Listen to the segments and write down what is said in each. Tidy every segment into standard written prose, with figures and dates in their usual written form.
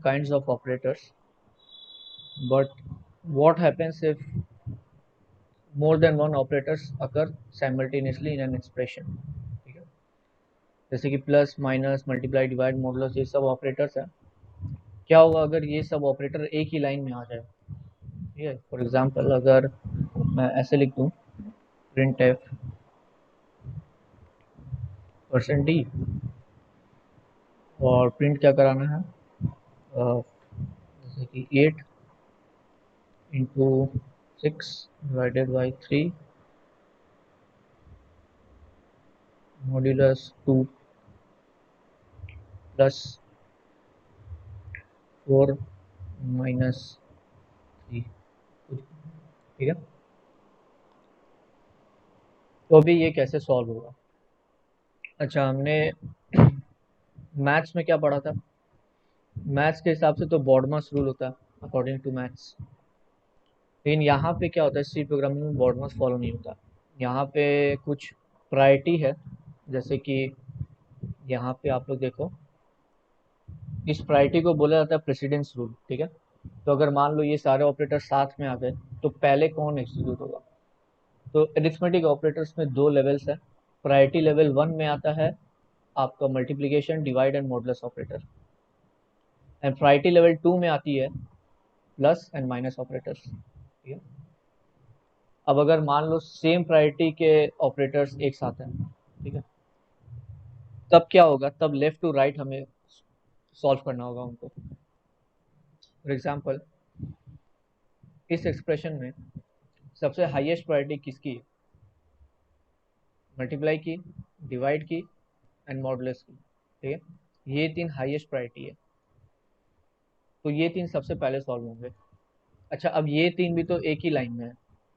kinds of operators, but what happens if more than one operators occur simultaneously in an expression? ठीक है, जैसे कि plus minus multiply divide modulus, ये सब operators हैं। क्या होगा अगर ये सब ऑपरेटर एक ही लाइन में आ जाए? ठीक है, फॉर एग्जांपल अगर मैं ऐसे लिख दूं प्रिंट एफ %d और प्रिंट क्या कराना है, जैसे कि 8 into 6 divided by 3 modulus 2 plus 4 minus 3। ठीक है, तो अभी ये कैसे सॉल्व होगा? अच्छा, हमने मैथ्स में क्या पढ़ा था? मैथ्स के हिसाब से तो बॉडमास रूल होता है अकॉर्डिंग टू मैथ्स, लेकिन यहाँ पे क्या होता है, सी प्रोग्रामिंग में बॉडमास फॉलो नहीं होता। यहाँ पे कुछ प्रायोरिटी है, जैसे कि यहाँ पे आप लोग देखो, इस प्रायोरिटी को बोला जाता है प्रेसिडेंस रूल। ठीक है, तो अगर मान लो ये सारे ऑपरेटर साथ में आ गए तो पहले कौन एग्जीक्यूट होगा? तो एरिथमेटिक ऑपरेटर्स में दो लेवल्स है। प्रायोरिटी लेवल 1 में आता है आपका multiplication divide and modulus operator, and priority level 2 में आती है प्लस एंड माइनस ऑपरेटर्स। ठीक है, अब अगर मान लो सेम प्रायोरिटी के ऑपरेटर्स एक साथ हैं, ठीक है, तब क्या होगा? तब लेफ्ट टू राइट हमें सॉल्व करना होगा उनको। फॉर एग्जांपल इस एक्सप्रेशन में सबसे हाईएस्ट प्रायोरिटी किसकी है? मल्टीप्लाई की, डिवाइड की एंड मॉडुलस की। ठीक है, ये तीन हाईएस्ट प्रायोरिटी है, तो ये तीन सबसे पहले सॉल्व होंगे। अच्छा, अब ये तीन भी तो एक ही लाइन में है,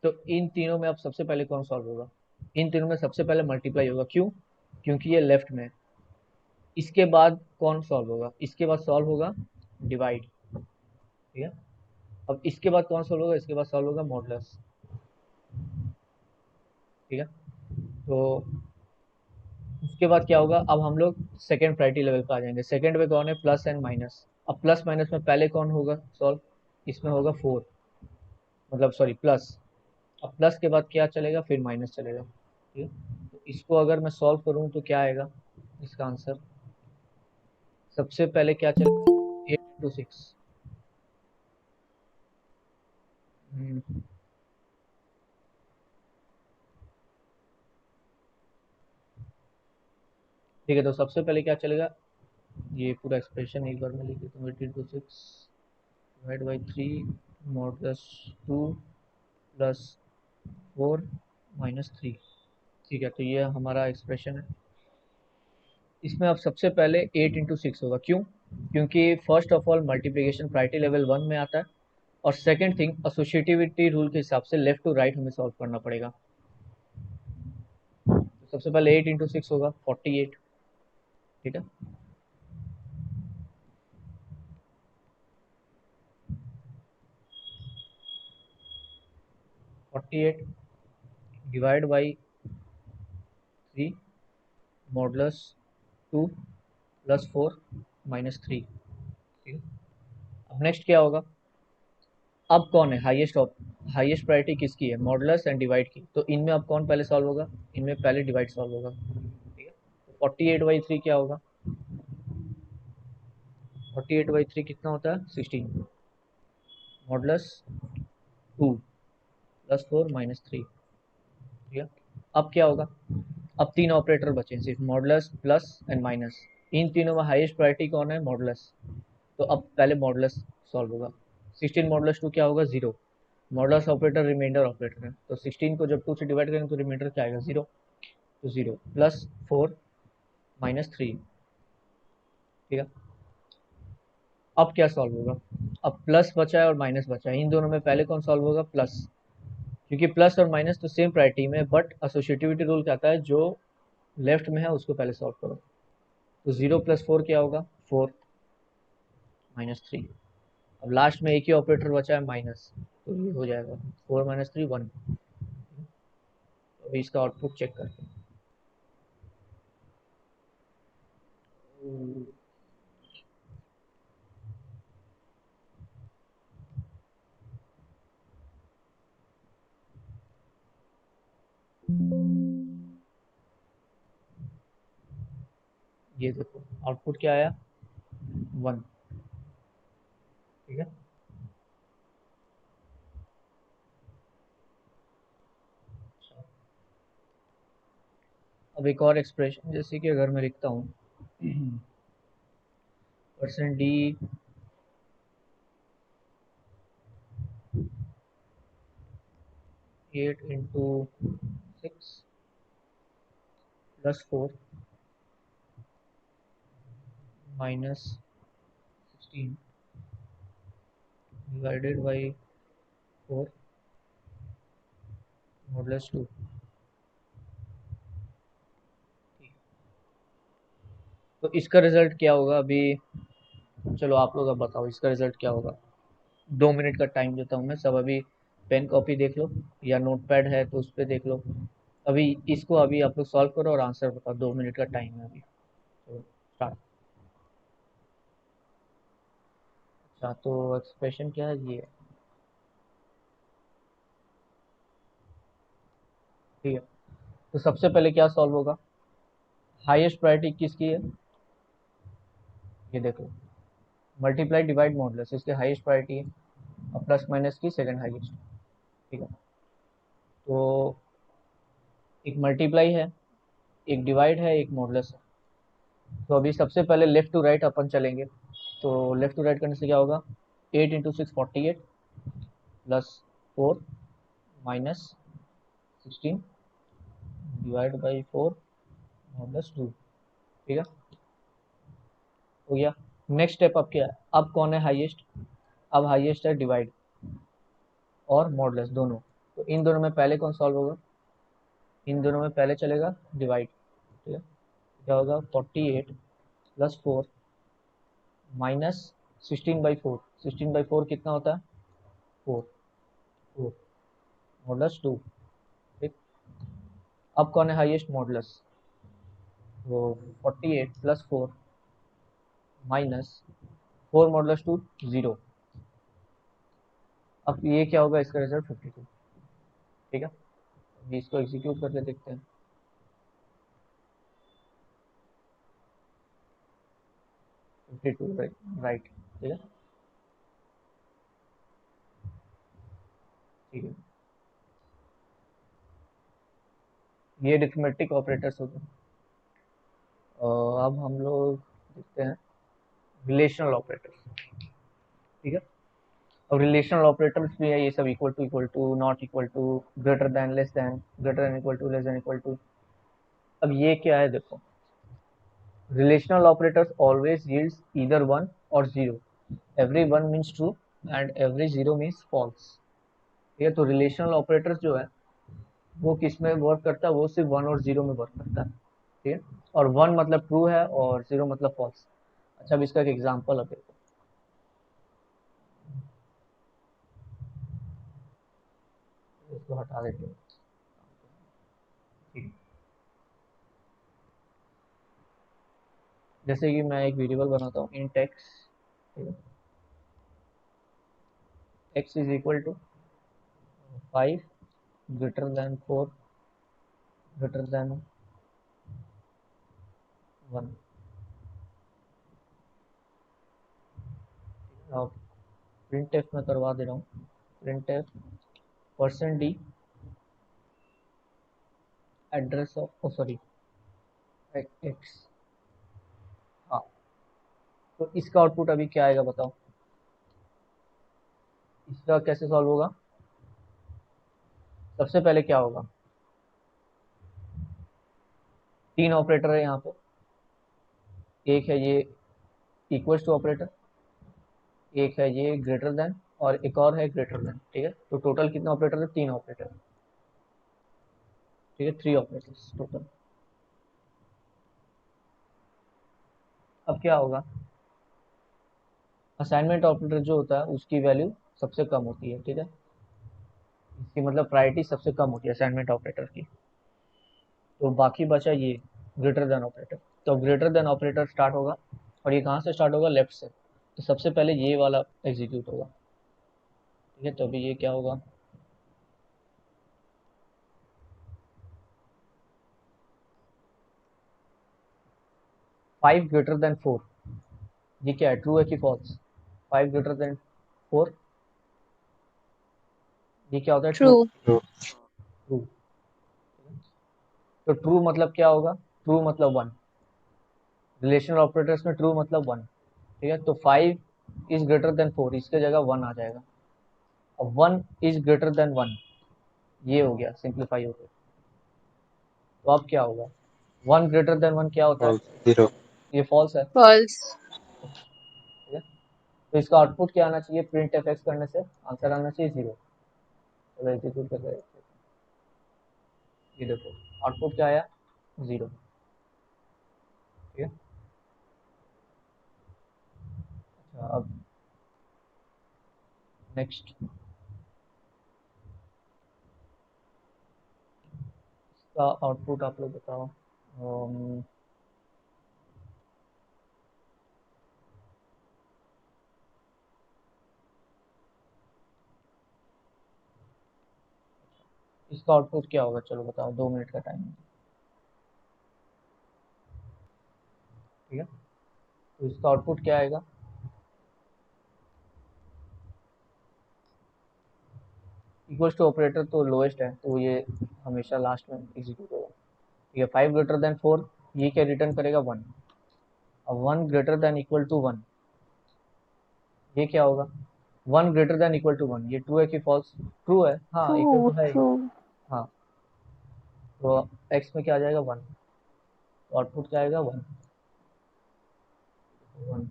तो इन तीनों में अब सबसे पहले कौन सॉल्व होगा? इन तीनों में सबसे पहले मल्टीप्लाई होगा। क्यों? क्योंकि ये लेफ्ट में है। इसके बाद कौन सॉल्व होगा? इसके बाद सॉल्व होगा डिवाइड। ठीक है, अब इसके बाद कौन सॉल्व होगा? इसके बाद सॉल्व होगा मॉडुलस। ठीक है, तो उसके बाद क्या होगा? अब हम लोग सेकेंड प्रायोरिटी लेवल पे आ जाएंगे। सेकेंड में कौन है? Plus and minus. अब प्लस माइनस में पहले कौन होगा सॉल्व? इसमें होगा 4, मतलब सॉरी प्लस। अब प्लस के बाद क्या चलेगा? फिर माइनस चलेगा। ठीक है, तो इसको अगर मैं सॉल्व करूं तो क्या आएगा इसका आंसर? सबसे पहले क्या चलेगा? 8 into 6। ठीक है, तो सबसे पहले क्या चलेगा? ये पूरा एक्सप्रेशन एक बार में लिख देता हूँ। 8 into 6 divide by 3 modulus 2 plus 4 minus 3। ठीक है, तो ये हमारा एक्सप्रेशन है। इसमें अब सबसे पहले 8 into 6 होगा। क्यों? क्योंकि first of all multiplication priority level 1 में आता है, और सेकंड थिंग एसोसिएटिविटी रूल के हिसाब से लेफ्ट टू राइट हमें सॉल्व करना पड़ेगा। तो सबसे पहले 8 into 6 होगा 48। ठीक है, 48 divide by 3 modulus 2 plus 4 minus 3। ठीक है, अब नेक्स्ट क्या होगा? अब कौन है हाईएस्ट? हाईएस्ट प्रायोरिटी किसकी है? मॉडुलस एंड डिवाइड की। तो इनमें अब कौन पहले सॉल्व होगा? इनमें पहले डिवाइड सॉल्व होगा। ठीक है, तो 48/3 क्या होगा? 48/3 कितना होता है? 16 मॉडुलस 2 प्लस 4 माइनस 3। ठीक है, अब क्या होगा? अब तीन ऑपरेटर बचे, सिर्फ मॉडुलस प्लस एंड माइनस। इन तीनों में हाईएस्ट प्रायोरिटी कौन है? मॉडुलस। तो अब पहले मॉडुलस सॉल्व होगा। 16 मॉडुलस 2 क्या होगा? 0। मॉडुलस ऑपरेटर रिमाइंडर ऑपरेटर है, तो 16 को जब 2 से डिवाइड करेंगे तो रिमाइंडर क्या आएगा? 0। तो 0 प्लस 4 माइनस 3। ठीक है, अब क्या सॉल्व होगा? अब प्लस बचा है और माइनस बचा है, इन दोनों में पहले कौन सॉल्व होगा? प्लस, क्योंकि प्लस और माइनस तो सेम प्रायोरिटी में, बट एसोसिएटिविटी रूल कहता है जो लेफ्ट में है उसको पहले सॉल्व करो। तो 0 प्लस 4 क्या होगा? 4 माइनस 3। अब लास्ट में एक ही ऑपरेटर बचा है माइनस, तो ये हो जाएगा 4 माइनस 3 1। अभी इसका आउटपुट चेक करते हैं। ये देखो आउटपुट क्या आया, 1। ठीक है, अब एक और एक्सप्रेशन, जैसे कि अगर मैं लिखता हूँ %d 8 into 6 plus 4 minus 16 divided by 4 modulus 2। तो इसका रिजल्ट क्या होगा अभी, चलो आप लोग अब बताओ इसका रिजल्ट क्या होगा। 2 मिनट का टाइम देता हूँ मैं, सब अभी पेन कॉपी देख लो या नोटपैड है तो उस पर देख लो। अभी इसको अभी आप लोग सॉल्व करो और आंसर बताओ, 2 मिनट का टाइम है अभी। चलो स्टार्ट। अच्छा तो एक्सप्रेशन क्या है ये, ठीक है। तो सबसे पहले क्या सॉल्व होगा, हाईएस्ट प्रायोरिटी किसकी है, ये देखो, मल्टीप्लाई डिवाइड मॉडुलस, इसके हाईएस्ट प्रायोरिटी है और प्लस माइनस की सेकंड हाईएस्ट। ठीक है, तो एक मल्टीप्लाई है, एक डिवाइड है, एक मॉडुलस है। तो अभी सबसे पहले लेफ्ट टू राइट अपन चलेंगे। तो लेफ्ट टू राइट करने से क्या होगा, 8 into 6 48 plus 4 minus 16 divide by 4 modulus 2। ठीक है, हो गया। नेक्स्ट स्टेप अब क्या है, अब कौन है हाईएस्ट, अब हाईएस्ट है डिवाइड और मॉडुलस दोनों। तो इन दोनों में पहले कौन सॉल्व होगा, इन दोनों में पहले चलेगा डिवाइड। ठीक है, क्या होगा 48 प्लस 4 माइनस 16/4। 16/4 कितना होता है, 4। 4 मॉडुलस 2। ठीक, अब कौन है हाईएस्ट, मॉडुलस। वो 48 प्लस 4 माइनस 4 मॉडुलस 2 0। अब ये क्या होगा, इसका रिजल्ट 52। ठीक है, अभी इसको एग्जीक्यूट करके देखते हैं। 52 राइट, राइट। ठीक है, ठीक है, ये अरिथमेटिक ऑपरेटर्स हो गए। अब हम लोग देखते हैं रिलेशनल ऑपरेटर्स। ठीक है, अब रिलेशनल ऑपरेटर्स भी है, ये सब equal to, not equal to, greater than, less than, greater than equal to, less than equal to. अब ये क्या है देखो, relational operators always yields either 1 और 0। Every 1 means true and every 0 means false. ठीक है, तो रिलेशनल ऑपरेटर्स जो है वो किस में वर्क करता है, वो सिर्फ 1 और 0 में वर्क करता है। ठीक है, और 1 मतलब ट्रू है और 0 मतलब फॉल्स। अच्छा, अब इसका एक एग्जांपल अब देखो, इसको हटा देते हैं। ठीक, जैसे कि मैं एक वेरिएबल बनाता हूँ इंट एक्स। ठीक है, x is equal to 5 greater than 4 greater than 1। अब प्रिंट एफ में करवा दे रहा हूँ, print f %d address of, oh sorry, x. हाँ, तो इसका आउटपुट अभी क्या आएगा बताओ, इसका कैसे सॉल्व होगा। सबसे पहले क्या होगा, तीन ऑपरेटर है यहाँ पे, एक है ये इक्वल्स टू ऑपरेटर, एक है ये ग्रेटर देन और एक और है ग्रेटर देन। ठीक है, तो टोटल कितने ऑपरेटर है, तीन ऑपरेटर। ठीक है, 3 ऑपरेटर्स टोटल। अब क्या होगा, असाइनमेंट ऑपरेटर जो होता है उसकी वैल्यू सबसे कम होती है। ठीक है, इसकी मतलब प्रायोरिटी सबसे कम होती है असाइनमेंट ऑपरेटर की। तो बाकी बचा ये ग्रेटर देन ऑपरेटर। तो ग्रेटर देन ऑपरेटर स्टार्ट होगा, और ये कहाँ से स्टार्ट होगा, लेफ्ट से। तो सबसे पहले ये वाला एग्जीक्यूट होगा। ठीक है, तो अभी ये क्या होगा, 5 ग्रेटर देन 4, ये क्या है, ट्रू है कि फॉल्स? 5 ग्रेटर देन 4, ये क्या होता है, ट्रू। True. True. ट्रू, तो ट्रू मतलब क्या होगा, ट्रू मतलब 1, रिलेशनल ऑपरेटर्स में ट्रू मतलब 1, ठीक है। तो 5 इज ग्रेटर देन 4, इसके जगह 1 आ जाएगा। अब 1 इज ग्रेटर देन 1, ये हो गया, सिंप्लीफाई हो गया। तो अब क्या होगा, 1 ग्रेटर देन 1 क्या होता है, False. 0. ये फॉल्स है, False. ठीक है। तो इसका आउटपुट क्या आना चाहिए, प्रिंट एफ एक्स करने से आंसर आना चाहिए 0। तो एग्जीक्यूट कर रहे हैं, ये देखो आउटपुट क्या आया, 0, ठीक है। अच्छा, अब नेक्स्ट इसका आउटपुट आप लोग बताओ। इसका आउटपुट क्या होगा, चलो बताओ, 2 मिनट का टाइम है, ठीक है। तो इसका आउटपुट क्या आएगा, इक्वल्स टू ऑपरेटर तो लोएस्ट है, तो ये हमेशा लास्ट में एग्जीक्यूट होगा, ठीक है। 5 ग्रेटर देन 4, ये क्या रिटर्न करेगा, 1। अब 1 ग्रेटर देन इक्वल टू 1, ये क्या होगा, 1 ग्रेटर देन इक्वल टू 1, ये ट्रू है कि फॉल्स, ट्रू है, हाँ इक्वल True. तो है ही, True. हाँ। तो एक्स में क्या आ जाएगा, 1, तो आउटपुट क्या आएगा, 1, 1,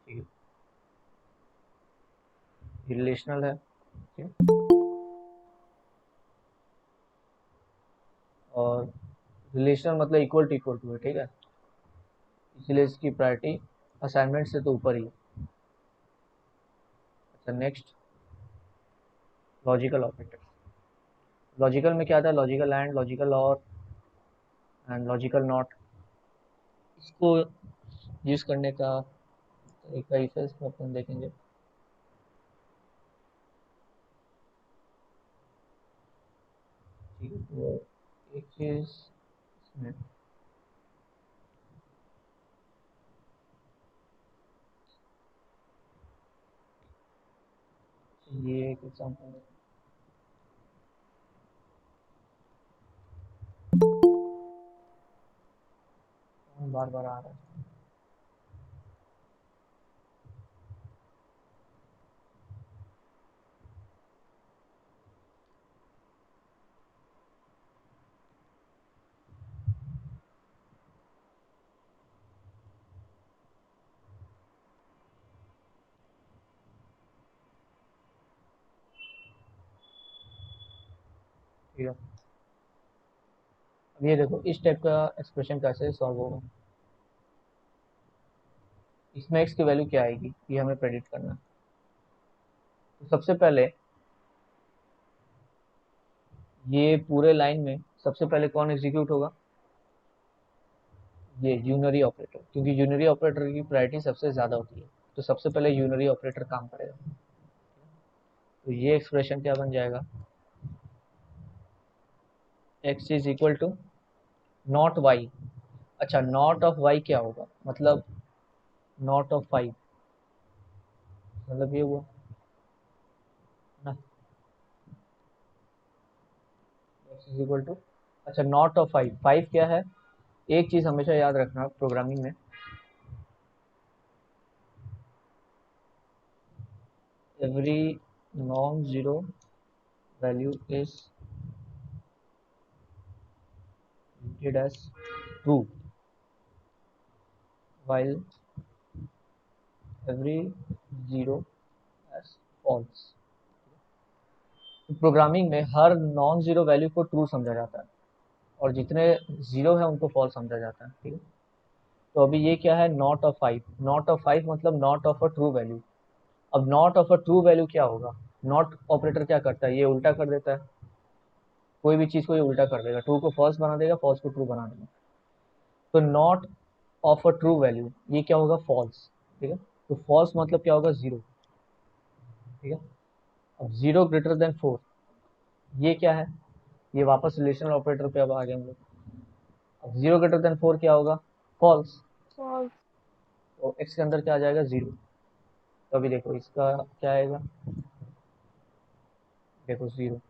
ठीक है, ये रिलेशनल है, ठीक है। और रिलेशनल मतलब इक्वल टू है, ठीक है, इसलिए इसकी प्रायोरिटी असाइनमेंट से तो ऊपर ही है। अच्छा नेक्स्ट, लॉजिकल ऑपरेटर। लॉजिकल में क्या आता है, लॉजिकल एंड, लॉजिकल और एंड लॉजिकल नॉट, इसको यूज करने का तरीका इसे इसमें अपन देखेंगे। ठीक है, तो एक चीज इसमें, ये एक एग्जाम्पल बार बार आ रहा है, ठीक है। अब ये देखो इस टाइप का एक्सप्रेशन कैसे सॉल्व होगा, इसमें एक्स की वैल्यू क्या आएगी, ये हमें प्रेडिक्ट करना है। तो सबसे पहले ये पूरे लाइन में सबसे पहले कौन एग्जीक्यूट होगा, ये यूनरी ऑपरेटर, क्योंकि यूनरी ऑपरेटर की प्रायोरिटी सबसे ज़्यादा होती है, तो सबसे पहले यूनरी ऑपरेटर काम करेगा। तो ये एक्सप्रेशन क्या बन जाएगा, x is equal to not y. अच्छा, नॉट ऑफ वाई क्या होगा, मतलब नॉट ऑफ 5, मतलब ये हुआ ना, x इज इक्वल टू, अच्छा नॉट ऑफ 5, 5 क्या है, एक चीज़ हमेशा याद रखना प्रोग्रामिंग में, every non-zero value is treated as true while every zero as false। Programming में हर नॉन जीरो वैल्यू को ट्रू समझा जाता है और जितने जीरो है उनको फॉल्स समझा जाता है, ठीक है। तो अभी ये क्या है, नॉट ऑफ 5, नॉट ऑफ 5 मतलब not of a true value. अब not of a true value क्या होगा, नॉट ऑपरेटर क्या करता है, ये उल्टा कर देता है, कोई भी चीज़ को ये उल्टा कर देगा, ट्रू को फॉल्स बना देगा, फॉल्स को ट्रू बना देगा। तो not of a true value, ये क्या होगा, फॉल्स, ठीक है। तो फॉल्स मतलब क्या होगा, 0, ठीक है। अब 0 ग्रेटर देन 4, ये क्या है, ये वापस रिलेशनल ऑपरेटर पे अब आ गए हम लोग। अब 0 > 4 क्या होगा? फॉल्स। फॉल्स। तो x के अंदर क्या आ जाएगा? 0। तो अभी देखो इसका क्या आएगा, देखो 0।